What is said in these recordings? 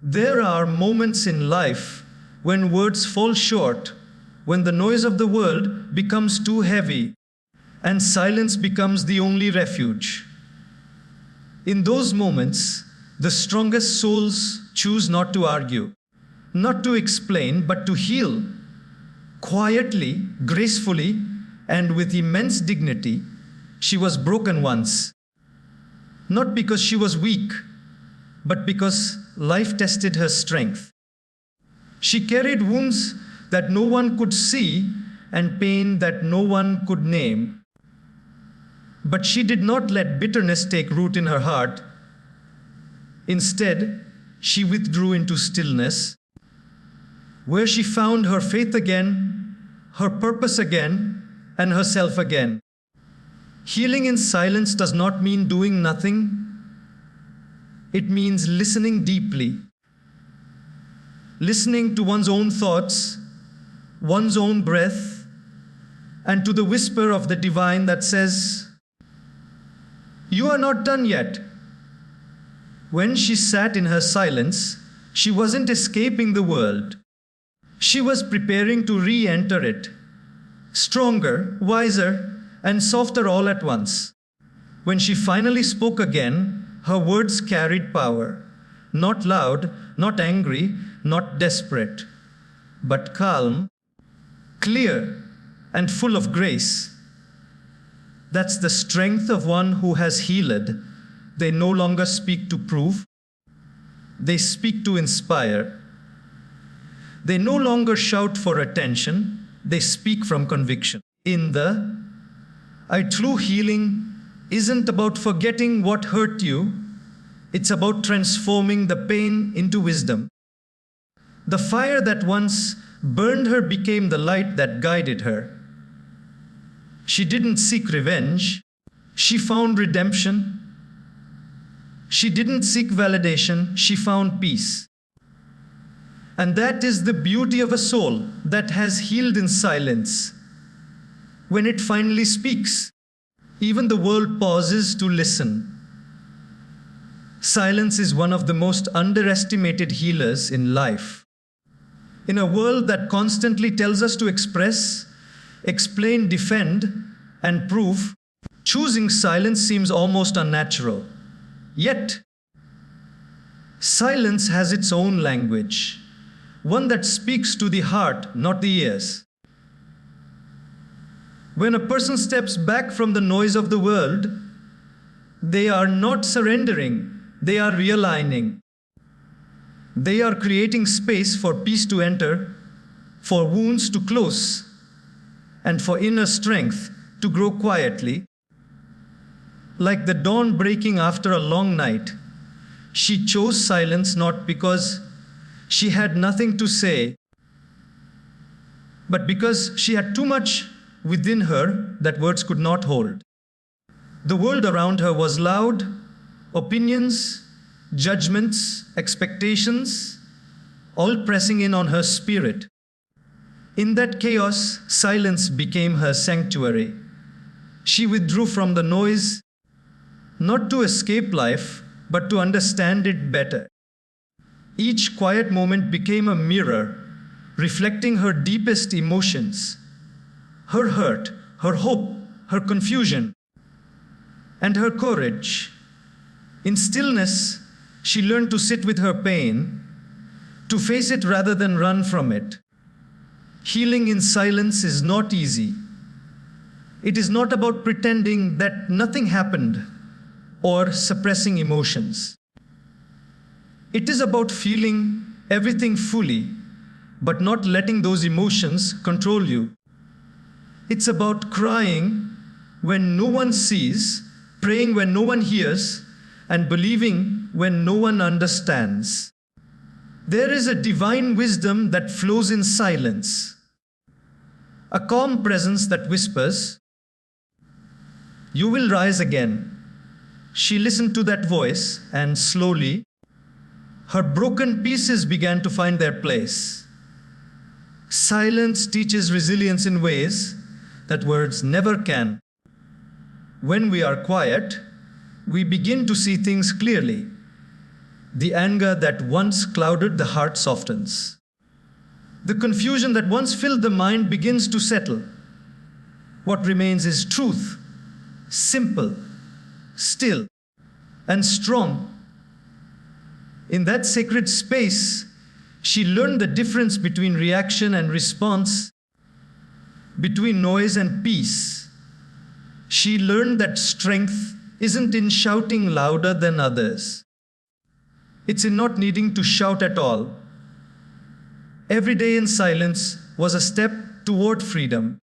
There are moments in life when words fall short, when the noise of the world becomes too heavy, and silence becomes the only refuge. In those moments, the strongest souls choose not to argue, not to explain, but to heal. Quietly, gracefully, and with immense dignity, she was broken once. Not because she was weak, but because life tested her strength. She carried wounds that no one could see and pain that no one could name. But she did not let bitterness take root in her heart. Instead, she withdrew into stillness, where she found her faith again, her purpose again, and herself again. Healing in silence does not mean doing nothing. It means listening deeply. Listening to one's own thoughts, one's own breath, and to the whisper of the divine that says, "You are not done yet." When she sat in her silence, she wasn't escaping the world. She was preparing to re-enter it, stronger, wiser, and softer all at once. When she finally spoke again, her words carried power. Not loud, not angry, not desperate, but calm, clear, and full of grace. That's the strength of one who has healed. They no longer speak to prove. They speak to inspire. They no longer shout for attention. They speak from conviction. True healing isn't about forgetting what hurt you. It's about transforming the pain into wisdom. The fire that once burned her became the light that guided her. She didn't seek revenge. She found redemption. She didn't seek validation. She found peace. And that is the beauty of a soul that has healed in silence. When it finally speaks, even the world pauses to listen. Silence is one of the most underestimated healers in life. In a world that constantly tells us to express, explain, defend, and prove, choosing silence seems almost unnatural. Yet, silence has its own language, one that speaks to the heart, not the ears. When a person steps back from the noise of the world, they are not surrendering, they are realigning. They are creating space for peace to enter, for wounds to close, and for inner strength to grow quietly. Like the dawn breaking after a long night, she chose silence not because she had nothing to say, but because she had too much within her that words could not hold. The world around her was loud, opinions, judgments, expectations, all pressing in on her spirit. In that chaos, silence became her sanctuary. She withdrew from the noise, not to escape life, but to understand it better. Each quiet moment became a mirror, reflecting her deepest emotions, her hurt, her hope, her confusion, and her courage. In stillness, she learned to sit with her pain, to face it rather than run from it. Healing in silence is not easy. It is not about pretending that nothing happened or suppressing emotions. It is about feeling everything fully, but not letting those emotions control you. It's about crying when no one sees, praying when no one hears, and believing when no one understands. There is a divine wisdom that flows in silence, a calm presence that whispers, "You will rise again." She listened to that voice, and slowly, her broken pieces began to find their place. Silence teaches resilience in ways that words never can. When we are quiet, we begin to see things clearly. The anger that once clouded the heart softens. The confusion that once filled the mind begins to settle. What remains is truth, simple, still, and strong. In that sacred space, she learned the difference between reaction and response, between noise and peace. She learned that strength isn't in shouting louder than others. It's in not needing to shout at all. Every day in silence was a step toward freedom.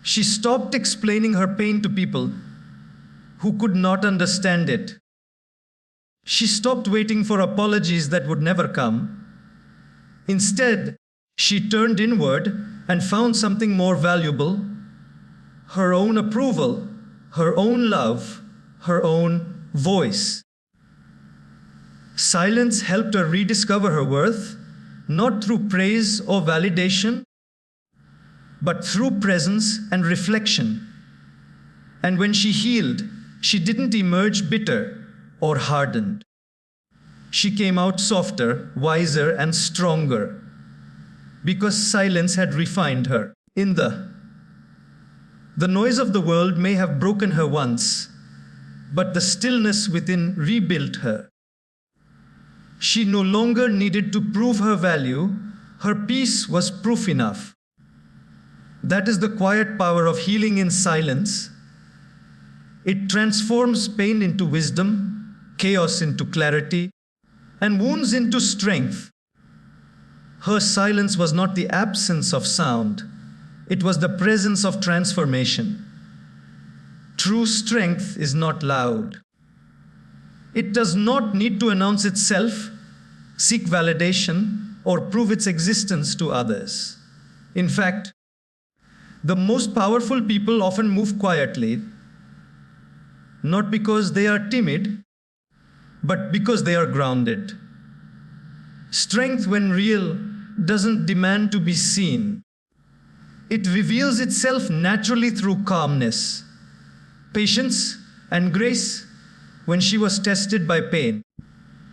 She stopped explaining her pain to people who could not understand it. She stopped waiting for apologies that would never come. Instead, she turned inward and found something more valuable: her own approval, her own love, her own voice. Silence helped her rediscover her worth, not through praise or validation, but through presence and reflection. And when she healed, she didn't emerge bitter or hardened. She came out softer, wiser, and stronger, because silence had refined her. The noise of the world may have broken her once, but the stillness within rebuilt her. She no longer needed to prove her value. Her peace was proof enough. That is the quiet power of healing in silence. It transforms pain into wisdom, chaos into clarity, and wounds into strength. Her silence was not the absence of sound. It was the presence of transformation. True strength is not loud. It does not need to announce itself, seek validation, or prove its existence to others. In fact, the most powerful people often move quietly, not because they are timid, but because they are grounded. Strength, when real, doesn't demand to be seen. It reveals itself naturally through calmness, patience, and grace. When she was tested by pain,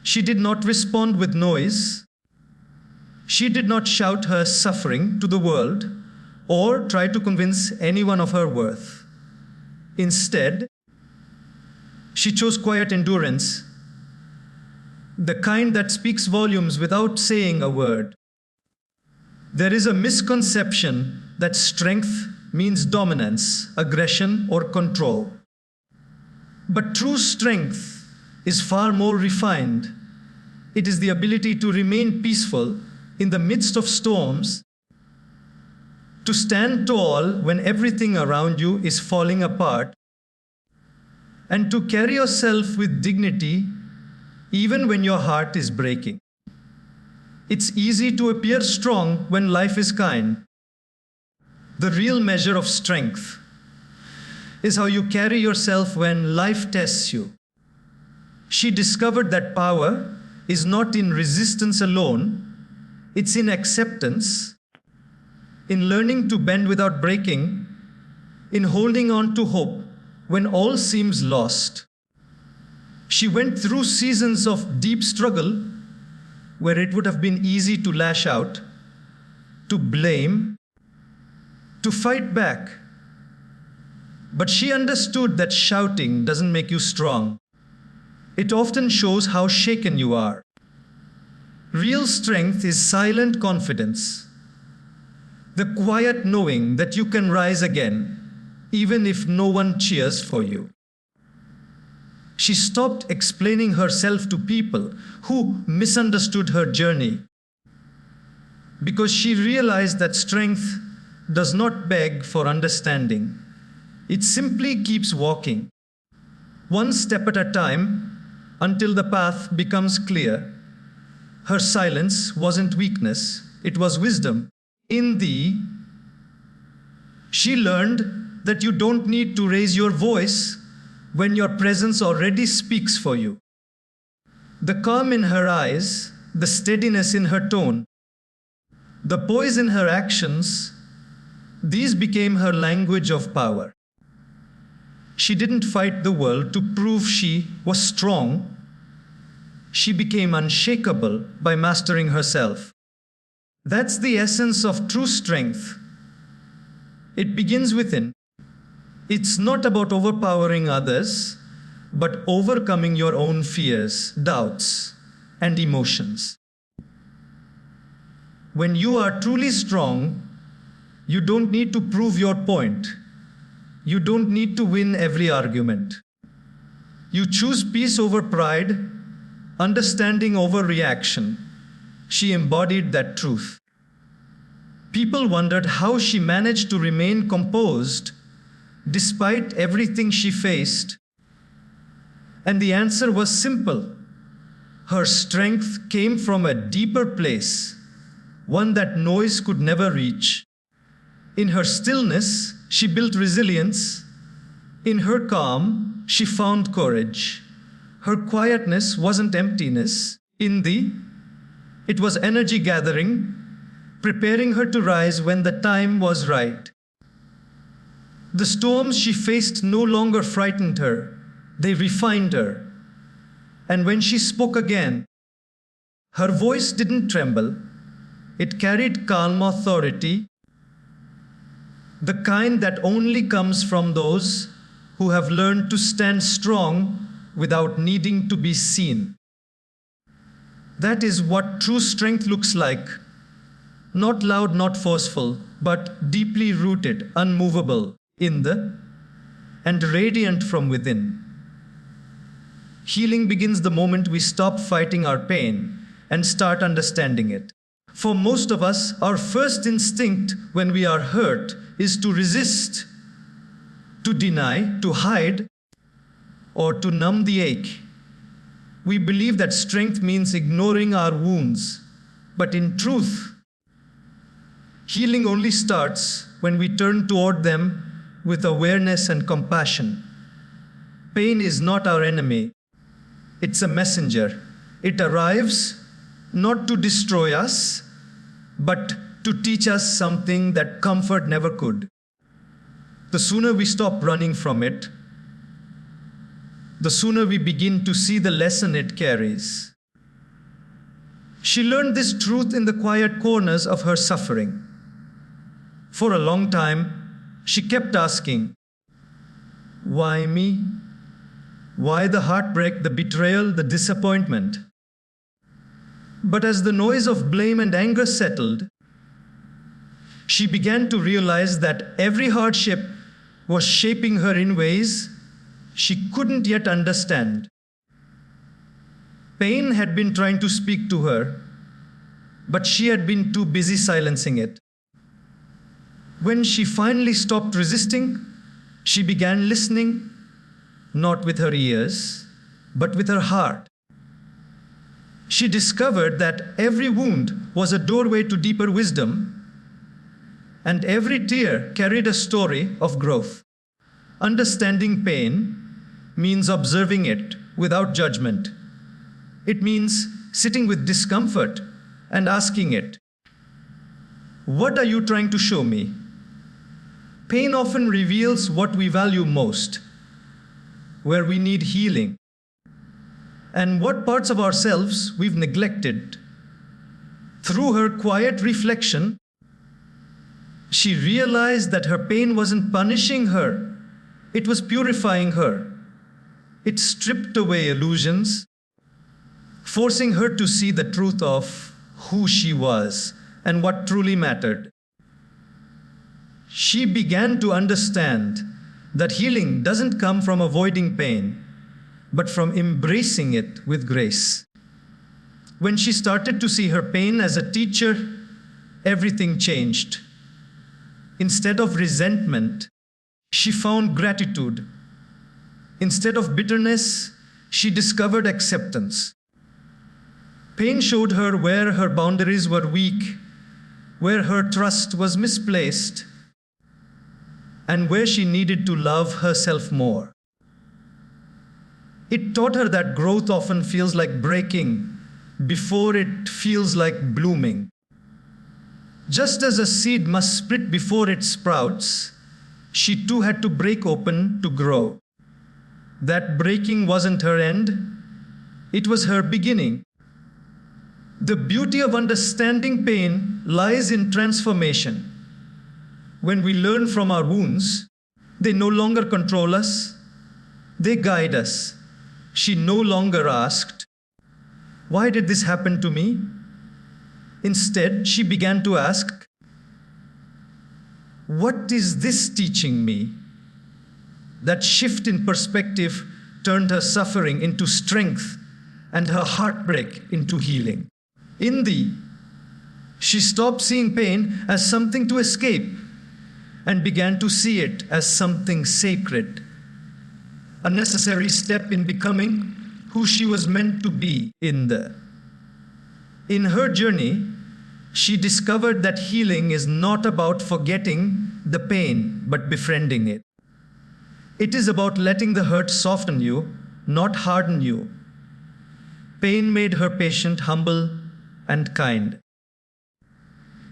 she did not respond with noise. She did not shout her suffering to the world or try to convince anyone of her worth. Instead, she chose quiet endurance, the kind that speaks volumes without saying a word. There is a misconception that strength means dominance, aggression, or control. But true strength is far more refined. It is the ability to remain peaceful in the midst of storms, to stand tall when everything around you is falling apart, and to carry yourself with dignity even when your heart is breaking. It's easy to appear strong when life is kind. The real measure of strength is how you carry yourself when life tests you. She discovered that power is not in resistance alone, it's in acceptance, in learning to bend without breaking, in holding on to hope when all seems lost. She went through seasons of deep struggle where it would have been easy to lash out, to blame, to fight back. But she understood that shouting doesn't make you strong. It often shows how shaken you are. Real strength is silent confidence, the quiet knowing that you can rise again, even if no one cheers for you. She stopped explaining herself to people who misunderstood her journey, because she realized that strength does not beg for understanding. It simply keeps walking, one step at a time, until the path becomes clear. Her silence wasn't weakness, it was wisdom. She learned that you don't need to raise your voice when your presence already speaks for you. The calm in her eyes, the steadiness in her tone, the poise in her actions, these became her language of power. She didn't fight the world to prove she was strong. she became unshakable by mastering herself. That's the essence of true strength. It begins within. It's not about overpowering others, but overcoming your own fears, doubts, and emotions. When you are truly strong, you don't need to prove your point. You don't need to win every argument. You choose peace over pride, understanding over reaction. She embodied that truth. People wondered how she managed to remain composed despite everything she faced. And the answer was simple. Her strength came from a deeper place, one that noise could never reach. In her stillness, she built resilience. In her calm, she found courage. Her quietness wasn't emptiness. It was energy gathering, preparing her to rise when the time was right. The storms she faced no longer frightened her. They refined her. And when she spoke again, her voice didn't tremble. It carried calm authority, the kind that only comes from those who have learned to stand strong without needing to be seen. That is what true strength looks like. Not loud, not forceful, but deeply rooted, unmovable and radiant from within. Healing begins the moment we stop fighting our pain and start understanding it. For most of us, our first instinct when we are hurt is to resist, to deny, to hide, or to numb the ache. We believe that strength means ignoring our wounds, but in truth, healing only starts when we turn toward them with awareness and compassion. Pain is not our enemy. It's a messenger. It arrives not to destroy us, but to teach us something that comfort never could. The sooner we stop running from it, the sooner we begin to see the lesson it carries. She learned this truth in the quiet corners of her suffering. For a long time, she kept asking, why me? Why the heartbreak, the betrayal, the disappointment? But as the noise of blame and anger settled, she began to realize that every hardship was shaping her in ways she couldn't yet understand. Pain had been trying to speak to her, but she had been too busy silencing it. When she finally stopped resisting, she began listening, not with her ears, but with her heart. She discovered that every wound was a doorway to deeper wisdom, and every tear carried a story of growth. Understanding pain means observing it without judgment. It means sitting with discomfort and asking it, what are you trying to show me? Pain often reveals what we value most, where we need healing, and what parts of ourselves we've neglected. Through her quiet reflection, she realized that her pain wasn't punishing her, it was purifying her. It stripped away illusions, forcing her to see the truth of who she was and what truly mattered. She began to understand that healing doesn't come from avoiding pain, but from embracing it with grace. When she started to see her pain as a teacher, everything changed. Instead of resentment, she found gratitude. Instead of bitterness, she discovered acceptance. Pain showed her where her boundaries were weak, where her trust was misplaced, and where she needed to love herself more. It taught her that growth often feels like breaking before it feels like blooming. Just as a seed must split before it sprouts, she too had to break open to grow. That breaking wasn't her end, It was her beginning. The beauty of understanding pain lies in transformation. When we learn from our wounds, they no longer control us, they guide us. She no longer asked, "Why did this happen to me?" Instead, she began to ask, "What is this teaching me?" That shift in perspective turned her suffering into strength and her heartbreak into healing. She stopped seeing pain as something to escape and began to see it as something sacred, a necessary step in becoming who she was meant to be. In her journey, she discovered that healing is not about forgetting the pain, but befriending it. It is about letting the hurt soften you, not harden you. Pain made her patient, humble, and kind.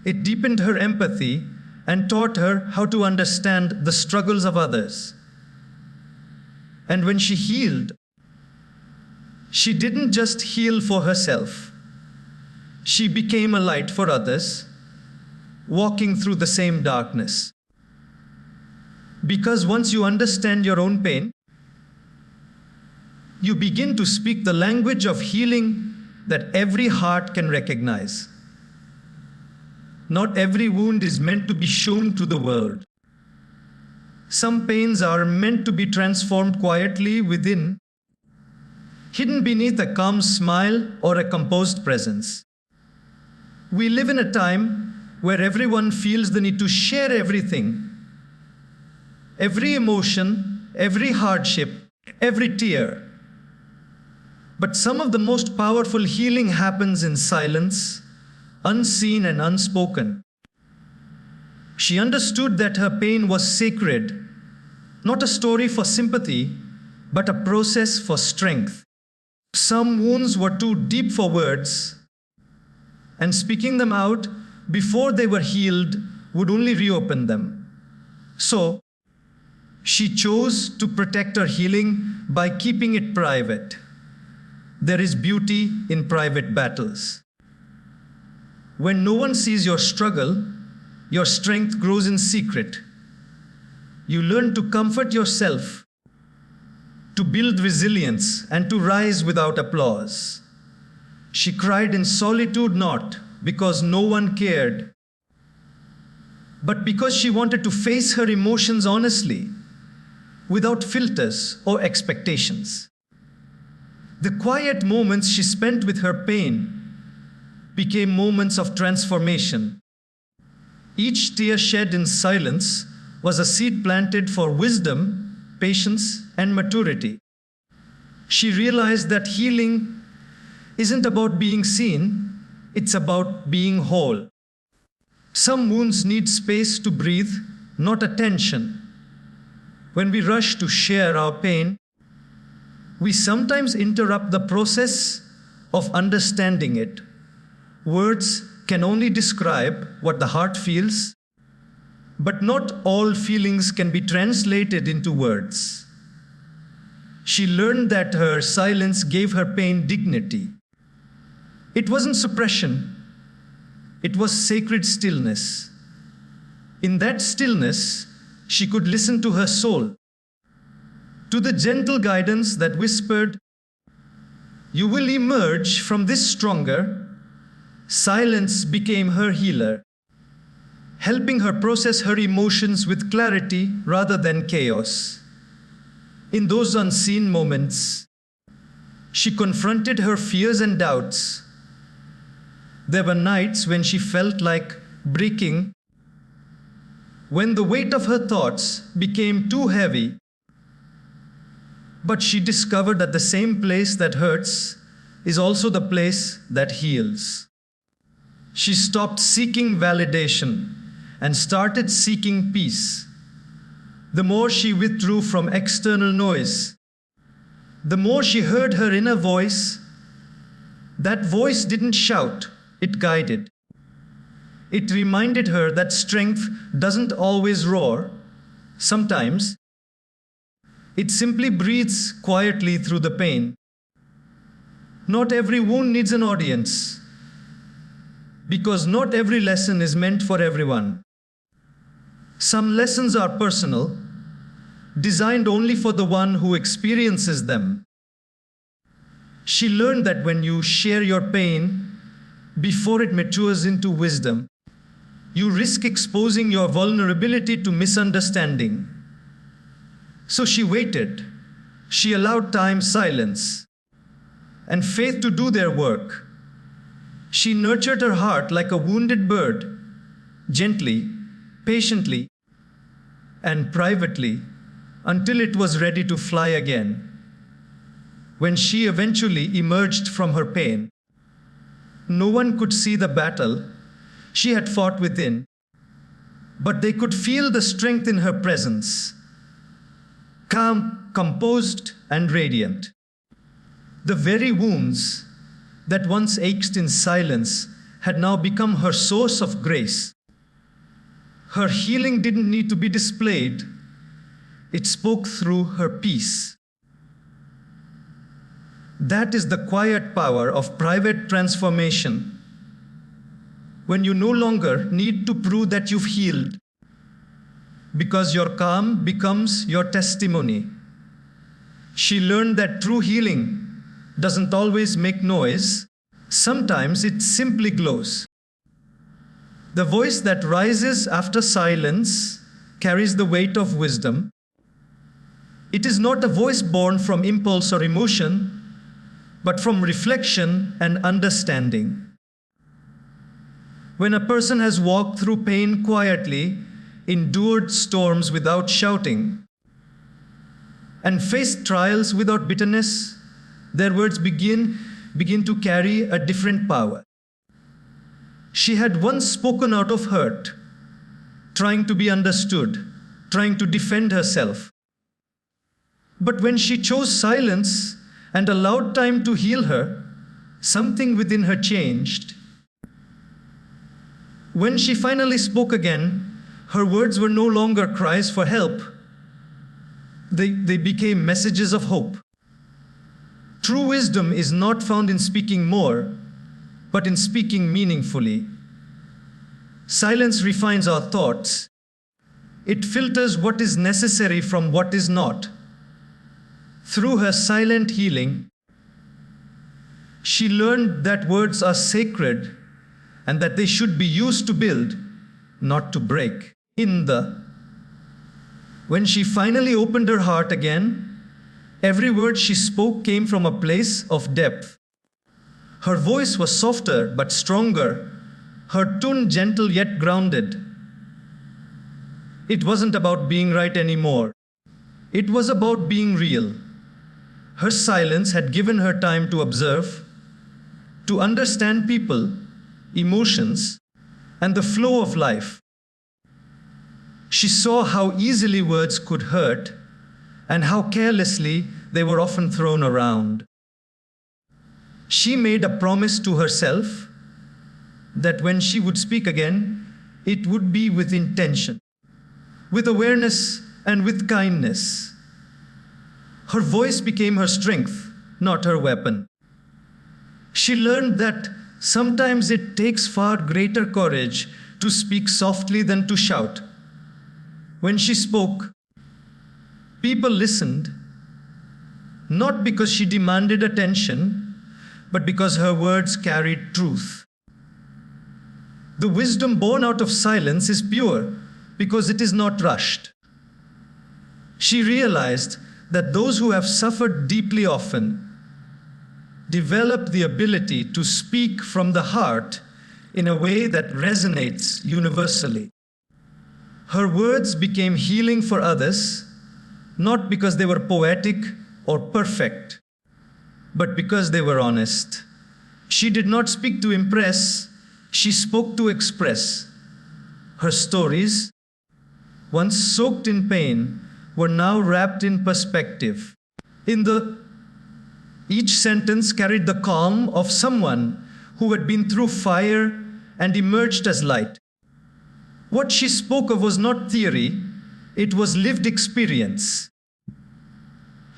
It deepened her empathy and taught her how to understand the struggles of others. And when she healed, she didn't just heal for herself. She became a light for others, walking through the same darkness. Because once you understand your own pain, you begin to speak the language of healing that every heart can recognize. Not every wound is meant to be shown to the world. Some pains are meant to be transformed quietly within, hidden beneath a calm smile or a composed presence. We live in a time where everyone feels the need to share everything. Every emotion, every hardship, every tear. But some of the most powerful healing happens in silence, unseen and unspoken. She understood that her pain was sacred, not a story for sympathy, but a process for strength. Some wounds were too deep for words, and speaking them out before they were healed would only reopen them. So, she chose to protect her healing by keeping it private. There is beauty in private battles. When no one sees your struggle, your strength grows in secret. You learn to comfort yourself, to build resilience, and to rise without applause. She cried in solitude not because no one cared, but because she wanted to face her emotions honestly, without filters or expectations. The quiet moments she spent with her pain became moments of transformation. Each tear shed in silence was a seed planted for wisdom, patience, and maturity. She realized that healing isn't about being seen, it's about being whole. Some wounds need space to breathe, not attention. When we rush to share our pain, we sometimes interrupt the process of understanding it. Words can only describe what the heart feels, but not all feelings can be translated into words. She learned that her silence gave her pain dignity. It wasn't suppression, it was sacred stillness. In that stillness, she could listen to her soul, to the gentle guidance that whispered, "You will emerge from this stronger." Silence became her healer, helping her process her emotions with clarity rather than chaos. In those unseen moments, she confronted her fears and doubts. There were nights when she felt like breaking, when the weight of her thoughts became too heavy. But she discovered that the same place that hurts is also the place that heals. She stopped seeking validation and started seeking peace. The more she withdrew from external noise, the more she heard her inner voice. That voice didn't shout, it guided. It reminded her that strength doesn't always roar. Sometimes it simply breathes quietly through the pain. Not every wound needs an audience, because not every lesson is meant for everyone. Some lessons are personal, designed only for the one who experiences them. She learned that when you share your pain before it matures into wisdom, you risk exposing your vulnerability to misunderstanding. So she waited. She allowed time, silence, and faith to do their work. She nurtured her heart like a wounded bird, gently, patiently, and privately, until it was ready to fly again. When she eventually emerged from her pain, no one could see the battle she had fought within, but they could feel the strength in her presence, calm, composed, and radiant. The very wounds that once ached in silence had now become her source of grace. Her healing didn't need to be displayed. It spoke through her peace. That is the quiet power of private transformation. When you no longer need to prove that you've healed, because your calm becomes your testimony. She learned that true healing doesn't always make noise. Sometimes it simply glows. The voice that rises after silence carries the weight of wisdom. It is not a voice born from impulse or emotion, but from reflection and understanding. When a person has walked through pain quietly, endured storms without shouting, and faced trials without bitterness, their words begin to carry a different power. She had once spoken out of hurt, trying to be understood, trying to defend herself. But when she chose silence and allowed time to heal her, something within her changed. When she finally spoke again, her words were no longer cries for help. They became messages of hope. True wisdom is not found in speaking more, but in speaking meaningfully. Silence refines our thoughts. It filters what is necessary from what is not. Through her silent healing, she learned that words are sacred and that they should be used to build, not to break. When she finally opened her heart again, every word she spoke came from a place of depth. Her voice was softer but stronger, her tone gentle yet grounded. It wasn't about being right anymore. It was about being real. Her silence had given her time to observe, to understand people, emotions, and the flow of life. She saw how easily words could hurt and how carelessly they were often thrown around. She made a promise to herself that when she would speak again, it would be with intention, with awareness, and with kindness. Her voice became her strength, not her weapon. She learned that sometimes it takes far greater courage to speak softly than to shout. When she spoke, people listened, not because she demanded attention, but because her words carried truth. The wisdom born out of silence is pure because it is not rushed. She realized that those who have suffered deeply often develop the ability to speak from the heart in a way that resonates universally. Her words became healing for others, not because they were poetic or perfect, but because they were honest. She did not speak to impress, she spoke to express. Her stories, once soaked in pain, were now wrapped in perspective. Each sentence carried the calm of someone who had been through fire and emerged as light. What she spoke of was not theory, it was lived experience.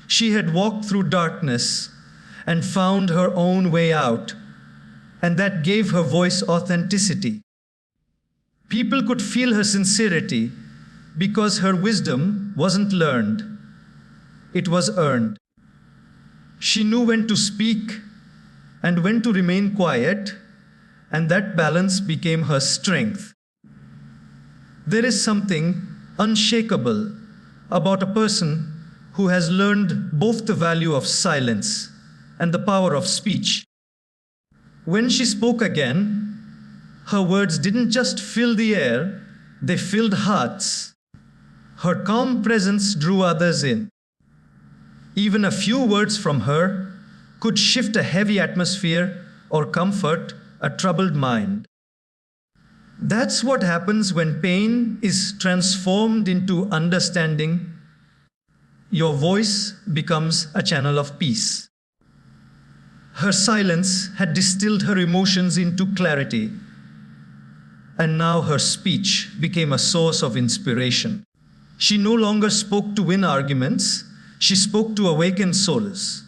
She had walked through darkness and found her own way out, and that gave her voice authenticity. People could feel her sincerity because her wisdom wasn't learned, it was earned. She knew when to speak and when to remain quiet, and that balance became her strength. There is something unshakable about a person who has learned both the value of silence and the power of speech. When she spoke again, her words didn't just fill the air, they filled hearts. Her calm presence drew others in. Even a few words from her could shift a heavy atmosphere or comfort a troubled mind. That's what happens when pain is transformed into understanding. Your voice becomes a channel of peace. Her silence had distilled her emotions into clarity, and now her speech became a source of inspiration. She no longer spoke to win arguments, she spoke to awaken souls.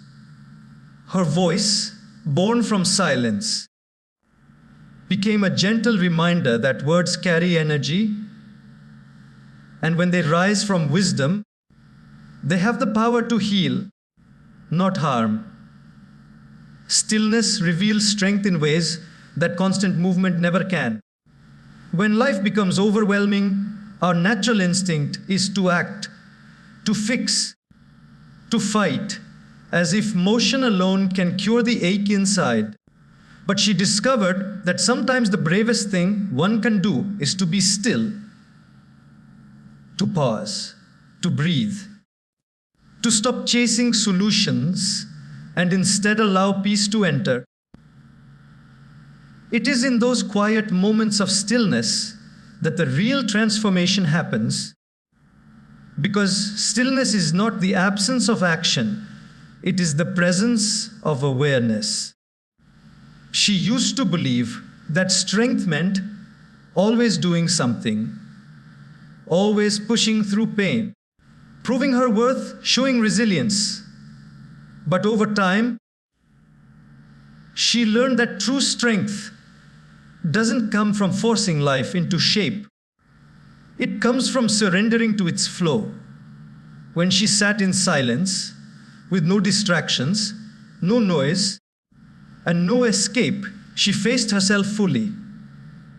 Her voice, born from silence, became a gentle reminder that words carry energy, and when they rise from wisdom, they have the power to heal, not harm. Stillness reveals strength in ways that constant movement never can. When life becomes overwhelming, our natural instinct is to act, to fix, to fight, as if motion alone can cure the ache inside. But she discovered that sometimes the bravest thing one can do is to be still, to pause, to breathe, to stop chasing solutions and instead allow peace to enter. It is in those quiet moments of stillness that the real transformation happens, because stillness is not the absence of action, it is the presence of awareness. She used to believe that strength meant always doing something, always pushing through pain, proving her worth, showing resilience. But over time, she learned that true strength doesn't come from forcing life into shape. It comes from surrendering to its flow. When she sat in silence, with no distractions, no noise, and no escape, she faced herself fully.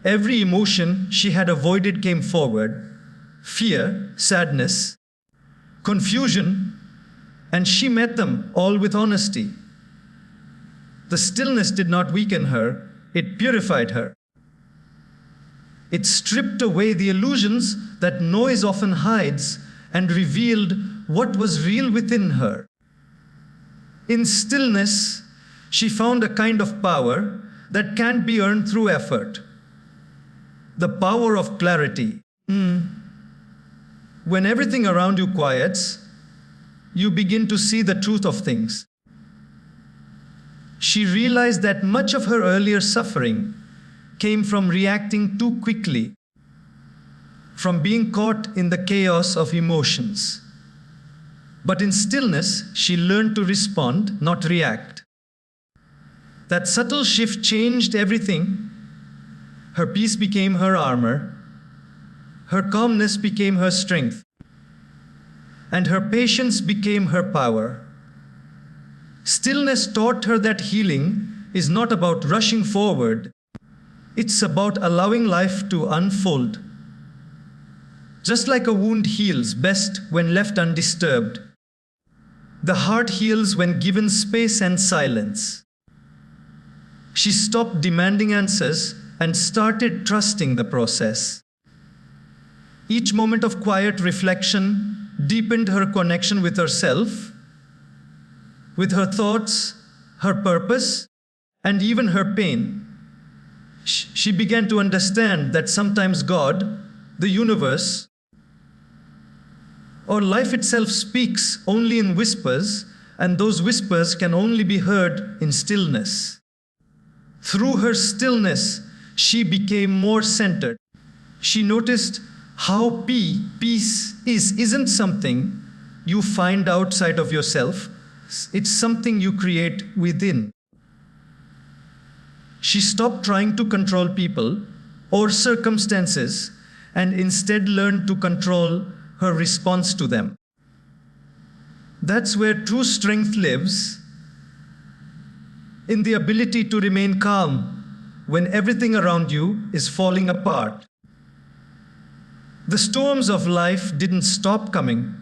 Every emotion she had avoided came forward: fear, sadness, confusion, and she met them all with honesty. The stillness did not weaken her, it purified her. It stripped away the illusions that noise often hides and revealed what was real within her. In stillness, she found a kind of power that can't be earned through effort. The power of clarity. When everything around you quiets, you begin to see the truth of things. She realized that much of her earlier suffering came from reacting too quickly, from being caught in the chaos of emotions. But in stillness, she learned to respond, not react. That subtle shift changed everything. Her peace became her armor, her calmness became her strength, and her patience became her power. Stillness taught her that healing is not about rushing forward, it's about allowing life to unfold. Just like a wound heals best when left undisturbed, the heart heals when given space and silence. She stopped demanding answers and started trusting the process. Each moment of quiet reflection deepened her connection with herself, with her thoughts, her purpose, and even her pain. She began to understand that sometimes God, the universe, or life itself speaks only in whispers, and those whispers can only be heard in stillness. Through her stillness, she became more centered. She noticed how peace isn't something you find outside of yourself, It's something you create within. She stopped trying to control people or circumstances and instead learned to control her response to them. That's where true strength lives, in the ability to remain calm when everything around you is falling apart. The storms of life didn't stop coming,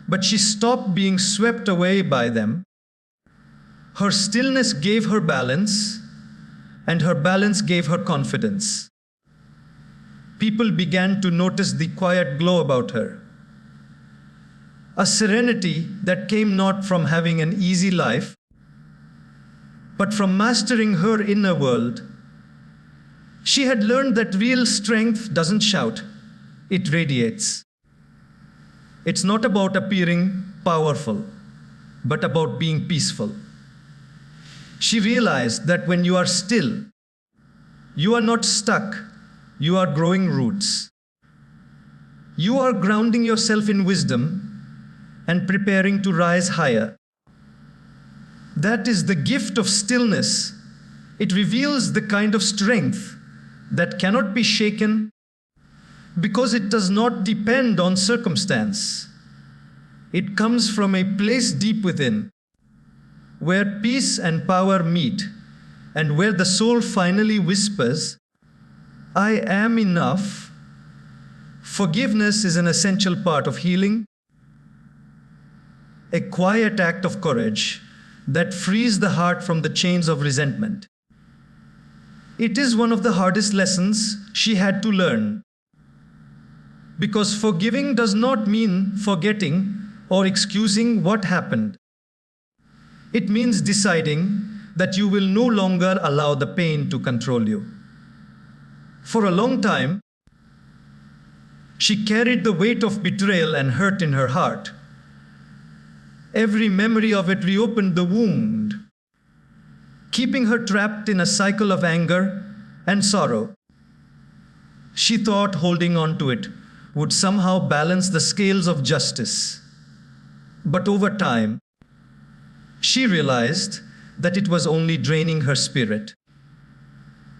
but she stopped being swept away by them. Her stillness gave her balance, and her balance gave her confidence. People began to notice the quiet glow about her, a serenity that came not from having an easy life, but from mastering her inner world. She had learned that real strength doesn't shout, it radiates. It's not about appearing powerful, but about being peaceful. She realized that when you are still, you are not stuck, you are growing roots. You are grounding yourself in wisdom and preparing to rise higher. That is the gift of stillness. It reveals the kind of strength that cannot be shaken because it does not depend on circumstance. It comes from a place deep within, where peace and power meet, and where the soul finally whispers, I am enough. Forgiveness is an essential part of healing, a quiet act of courage that frees the heart from the chains of resentment. It is one of the hardest lessons she had to learn, because forgiving does not mean forgetting or excusing what happened. It means deciding that you will no longer allow the pain to control you. For a long time, she carried the weight of betrayal and hurt in her heart. Every memory of it reopened the wound, keeping her trapped in a cycle of anger and sorrow. She thought holding on to it would somehow balance the scales of justice. But over time, she realized that it was only draining her spirit.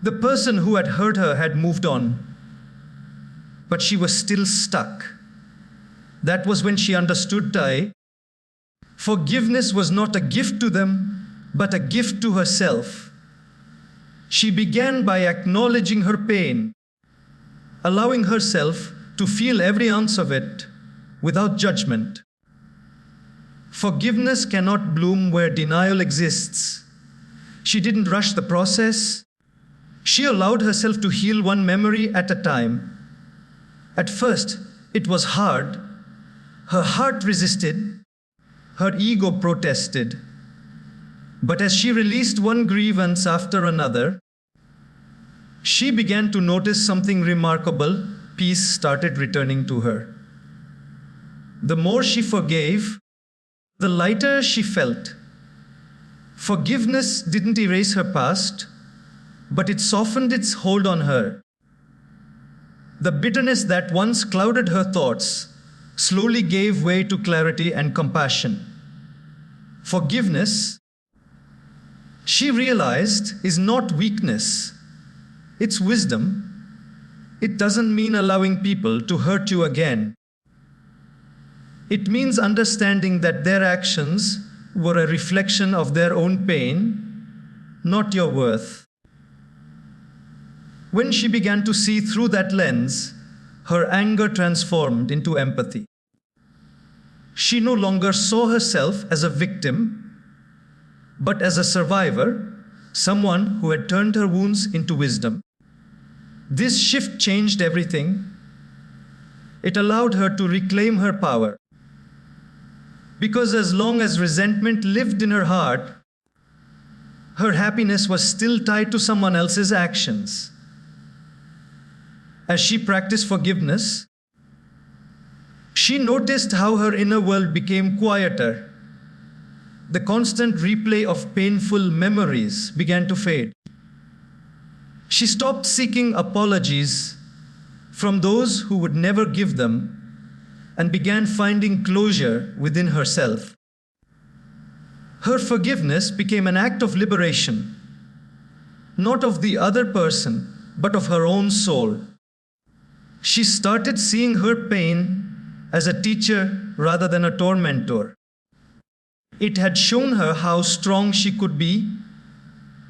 The person who had hurt her had moved on, but she was still stuck. That was when she understood that forgiveness was not a gift to them, but a gift to herself. She began by acknowledging her pain, allowing herself to feel every ounce of it without judgment. Forgiveness cannot bloom where denial exists. She didn't rush the process. She allowed herself to heal one memory at a time. At first, it was hard. Her heart resisted. Her ego protested. But as she released one grievance after another, she began to notice something remarkable. Peace started returning to her. The more she forgave, the lighter she felt. Forgiveness didn't erase her past, but it softened its hold on her. The bitterness that once clouded her thoughts slowly gave way to clarity and compassion. Forgiveness, she realized, is not weakness. It's wisdom. It doesn't mean allowing people to hurt you again. It means understanding that their actions were a reflection of their own pain, not your worth. When she began to see through that lens, her anger transformed into empathy. She no longer saw herself as a victim, but as a survivor, someone who had turned her wounds into wisdom. This shift changed everything. It allowed her to reclaim her power. Because as long as resentment lived in her heart, her happiness was still tied to someone else's actions. As she practiced forgiveness, she noticed how her inner world became quieter. The constant replay of painful memories began to fade. She stopped seeking apologies from those who would never give them and began finding closure within herself. Her forgiveness became an act of liberation, not of the other person, but of her own soul. She started seeing her pain as a teacher rather than a tormentor. It had shown her how strong she could be,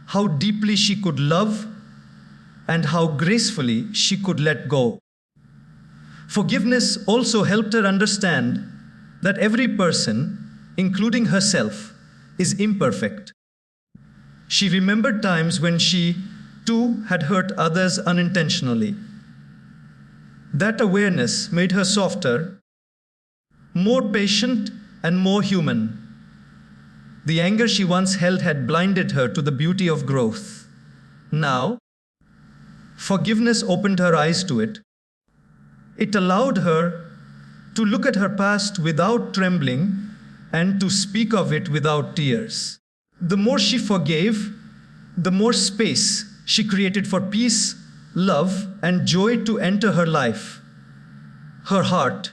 how deeply she could love, and how gracefully she could let go. Forgiveness also helped her understand that every person, including herself, is imperfect. She remembered times when she, too, had hurt others unintentionally. That awareness made her softer, more patient, and more human. The anger she once held had blinded her to the beauty of growth. Now, forgiveness opened her eyes to it. It allowed her to look at her past without trembling and to speak of it without tears. The more she forgave, the more space she created for peace, love, and joy to enter her life. Her heart,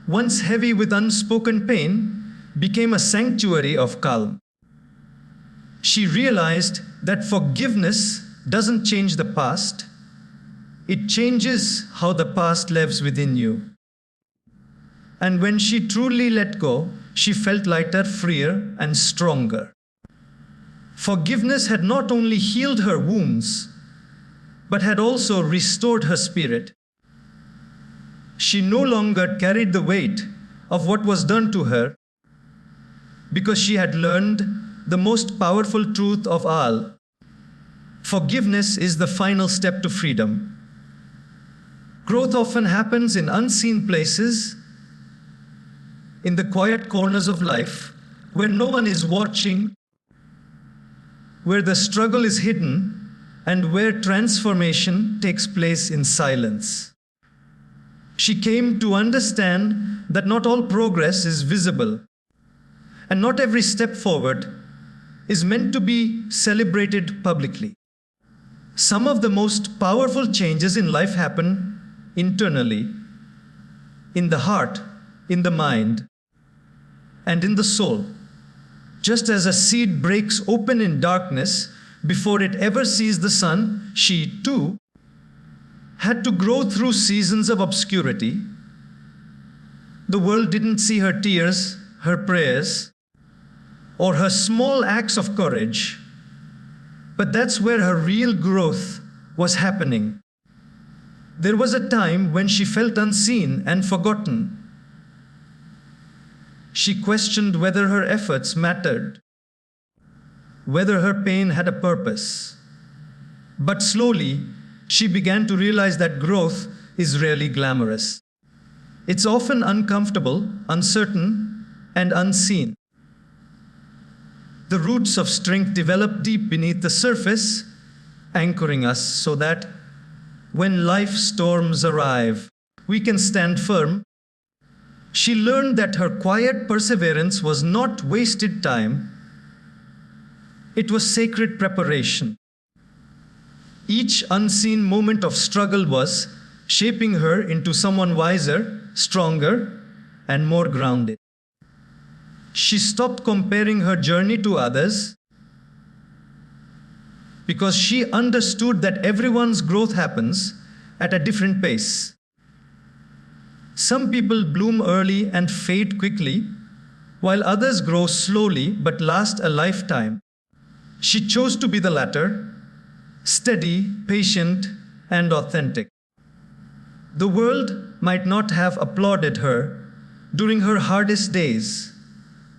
once heavy with unspoken pain, became a sanctuary of calm. She realized that forgiveness doesn't change the past, it changes how the past lives within you. And when she truly let go, she felt lighter, freer, and stronger. Forgiveness had not only healed her wounds, but had also restored her spirit. She no longer carried the weight of what was done to her because she had learned the most powerful truth of all. Forgiveness is the final step to freedom. Growth often happens in unseen places, in the quiet corners of life, where no one is watching, where the struggle is hidden, and where transformation takes place in silence. She came to understand that not all progress is visible, and not every step forward is meant to be celebrated publicly. Some of the most powerful changes in life happen internally, in the heart, in the mind, and in the soul. Just as a seed breaks open in darkness before it ever sees the sun, she too had to grow through seasons of obscurity. The world didn't see her tears, her prayers, or her small acts of courage, but that's where her real growth was happening. There was a time when she felt unseen and forgotten. She questioned whether her efforts mattered, whether her pain had a purpose. But slowly, she began to realize that growth is rarely glamorous. It's often uncomfortable, uncertain, and unseen. The roots of strength develop deep beneath the surface, anchoring us so that when life storms arrive, we can stand firm. She learned that her quiet perseverance was not wasted time, it was sacred preparation. Each unseen moment of struggle was shaping her into someone wiser, stronger, and more grounded. She stopped comparing her journey to others because she understood that everyone's growth happens at a different pace. Some people bloom early and fade quickly, while others grow slowly but last a lifetime. She chose to be the latter, steady, patient, and authentic. The world might not have applauded her during her hardest days,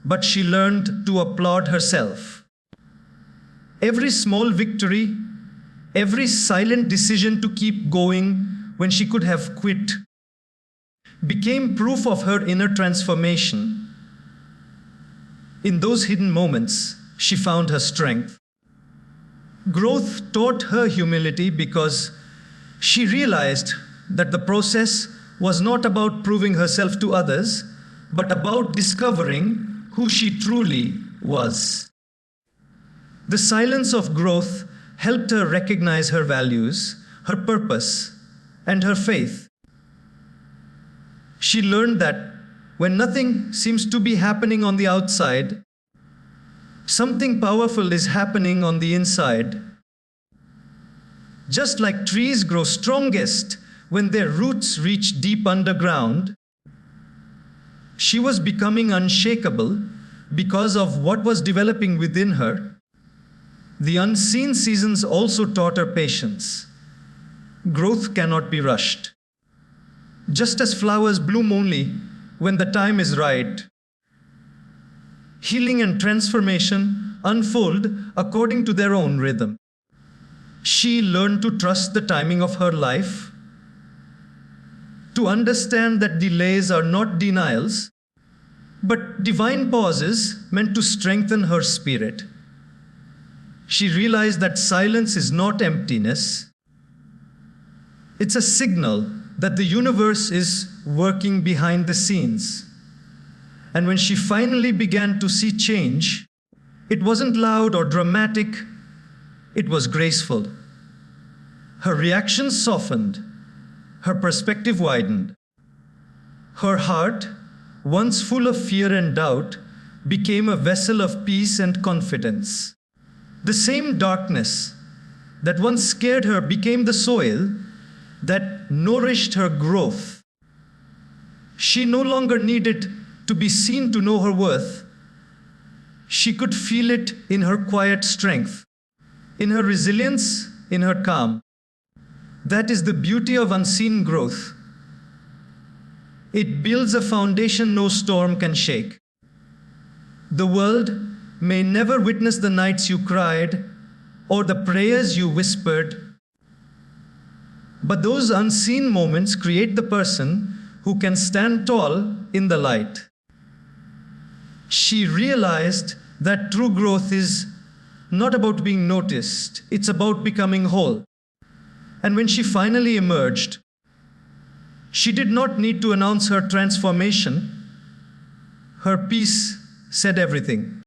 but she learned to applaud herself. Every small victory, every silent decision to keep going when she could have quit, became proof of her inner transformation. In those hidden moments, she found her strength. Growth taught her humility because she realized that the process was not about proving herself to others, but about discovering who she truly was. The silence of growth helped her recognize her values, her purpose, and her faith. She learned that when nothing seems to be happening on the outside, Something powerful is happening on the inside. Just like trees grow strongest when their roots reach deep underground, she was becoming unshakable because of what was developing within her. The unseen seasons also taught her patience. Growth cannot be rushed. Just as flowers bloom only when the time is right, healing and transformation unfold according to their own rhythm. She learned to trust the timing of her life, to understand that delays are not denials, but divine pauses meant to strengthen her spirit. She realized that silence is not emptiness. It's a signal that the universe is working behind the scenes. And when she finally began to see change, it wasn't loud or dramatic, it was graceful. Her reaction softened, her perspective widened. Her heart, once full of fear and doubt, became a vessel of peace and confidence. The same darkness that once scared her became the soil that nourished her growth. She no longer needed to be seen to know her worth. She could feel it in her quiet strength, in her resilience, in her calm. That is the beauty of unseen growth. It builds a foundation no storm can shake. The world may never witness the nights you cried or the prayers you whispered, but those unseen moments create the person who can stand tall in the light. She realized that true growth is not about being noticed, it's about becoming whole. And when she finally emerged, she did not need to announce her transformation. Her peace said everything.